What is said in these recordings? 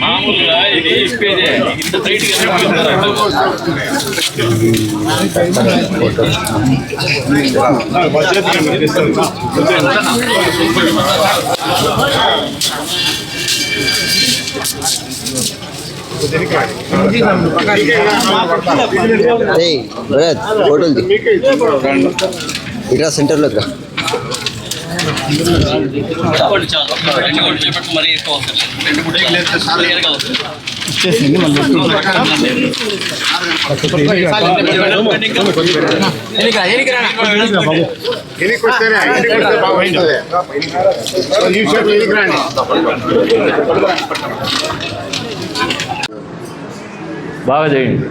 మామూలుగా ఇది ఇప్పేదే ఇంత టైట్ ఫోటోలు ఇక్కడ సెంటర్లో మరీ ఎక్కువ ఇచ్చేసింది బాగా చేయండి.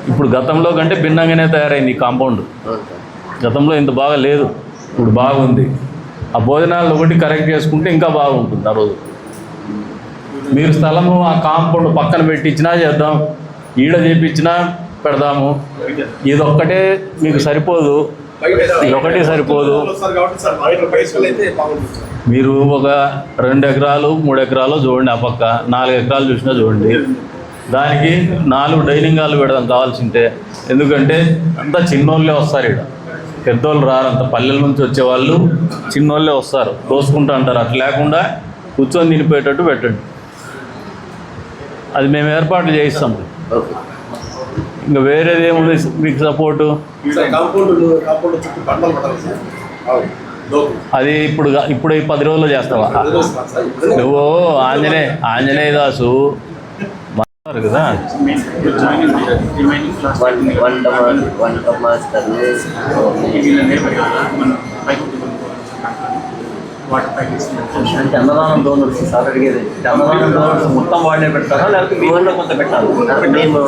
ఇప్పుడు గతంలో కంటే భిన్నంగానే తయారైంది ఈ కాంపౌండ్. గతంలో ఇంత బాగా లేదు, ఇప్పుడు బాగుంది. ఆ భోజనాలు ఒకటి కరెక్ట్ చేసుకుంటే ఇంకా బాగుంటుంది. ఆ రోజు మీరు స్థలము ఆ కాంపౌండ్ పక్కన పెట్టించినా చేద్దాం, ఈడ చేపించినా పెడదాము. ఇదొక్కటే మీకు సరిపోదు, ఇదొకటే సరిపోదు. మీరు ఒక 2 ఎకరాలు 3 ఎకరాలు చూడండి, ఆ పక్క 4 ఎకరాలు చూసినా చూడండి. దానికి 4 డైనింగ్ హాల్ పెడదాం కావాల్సింటే. ఎందుకంటే అంతా చిన్నోళ్ళే వస్తారు, ఇక్కడ పెద్దోళ్ళు రారు. అంత పల్లెల నుంచి వచ్చేవాళ్ళు చిన్నోళ్ళే వస్తారు, తోసుకుంటూ అంటారు. అట్లా లేకుండా కూర్చొని తినిపోయేటట్టు పెట్టండి. అది మేము ఏర్పాట్లు చేయిస్తాం. ఇంకా వేరేది ఏముంది మీకు సపోర్టు? అది ఇప్పుడు 10 రోజుల్లో చేస్తావా నువ్వు? ఆంజనేయ దాసు కదా, అంటే అన్నదానం డోనర్స్ సార్ అడిగేది. అన్నదానం డోనర్స్ మొత్తం వాళ్ళే పెడతారా లేకపోతే మీ ఊళ్ళో కొంత పెట్టాలి? మేము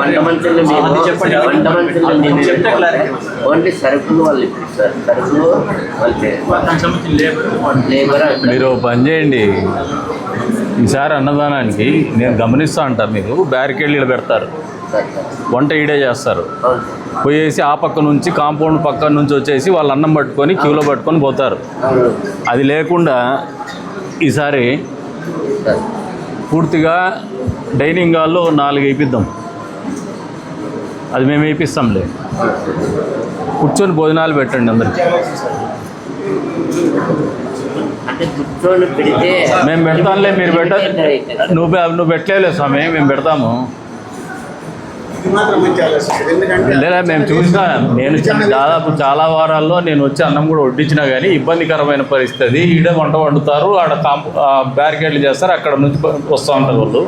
వంట మనుషులు చెప్పండి. వంట మనుషులు మేము చెప్తే క్లారిటీ. ఓన్లీ సరుకులు వాళ్ళు ఇస్తారు, సరుకులు లేబర్. మీరు పని చేయండి, ఈసారి అన్నదానానికి నేను గమనిస్తా అంటారు, మీరు బ్యారికేడ్లు పెడతారు, వంట ఈడే చేస్తారు. పోయేసి ఆ పక్క నుంచి కాంపౌండ్ పక్క నుంచి వచ్చేసి వాళ్ళు అన్నం పట్టుకొని క్యూలో పట్టుకొని పోతారు. అది లేకుండా ఈసారి పూర్తిగా డైనింగ్ హాల్లో 4 వేయిద్దాం. అది మేము వేయిస్తాంలే. కూర్చొని భోజనాలు పెట్టండి అందరికీ. మేము పెడతాంలే, మీరు నువ్వు పెట్టలేదు స్వామి, మేము పెడతాము. లేదా మేము చూసినా, నేను దాదాపు చాలా వారాల్లో నేను వచ్చి అన్నం కూడా వడ్డించినా కానీ ఇబ్బందికరమైన పరిస్థితి. ఈడే వంట వండుతారు, ఆడ బ్యారికేడ్లు చేస్తారు, అక్కడ నుంచి వస్తూ ఉంటారు వాళ్ళు.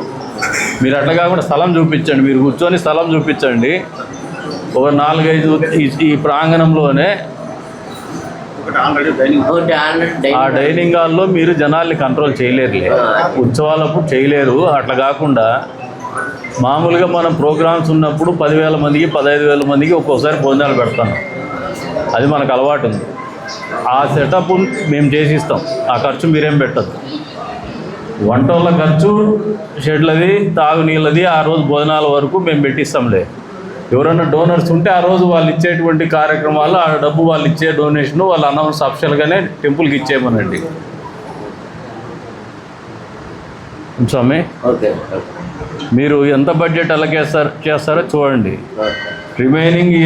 మీరు అట్లా కాకుండా స్థలం చూపించండి, మీరు కూర్చొని స్థలం చూపించండి. ఒక 4-5 ఈ ప్రాంగణంలోనే ఆ డైనింగ్ హాల్లో మీరు జనాల్ని కంట్రోల్ చేయలేరులే, ఉత్సవాలప్పుడు చేయలేరు. అట్లా కాకుండా మామూలుగా మనం ప్రోగ్రామ్స్ ఉన్నప్పుడు 10,000 మందికి 15,000 మందికి ఒక్కోసారి భోజనాలు పెడతాం. అది మనకు అలవాటు ఉంది. ఆ సెటప్ మేము చేసిస్తాం, ఆ ఖర్చు మీరేం పెట్టద్దు. వంటల ఖర్చు, షెడ్లది, తాగునీళ్ళది ఆ రోజు భోజనాల వరకు మేము పెట్టిస్తాంలే. ఎవరైనా డోనర్స్ ఉంటే ఆ రోజు వాళ్ళు ఇచ్చేటువంటి కార్యక్రమాలు, ఆ డబ్బు వాళ్ళు ఇచ్చే డొనేషను వాళ్ళు అనౌన్స్ అఫిషియల్గానే టెంపుల్కి ఇచ్చేయమనండి స్వామి. మీరు ఎంత బడ్జెట్ చేస్తారో చూడండి. రిమైనింగ్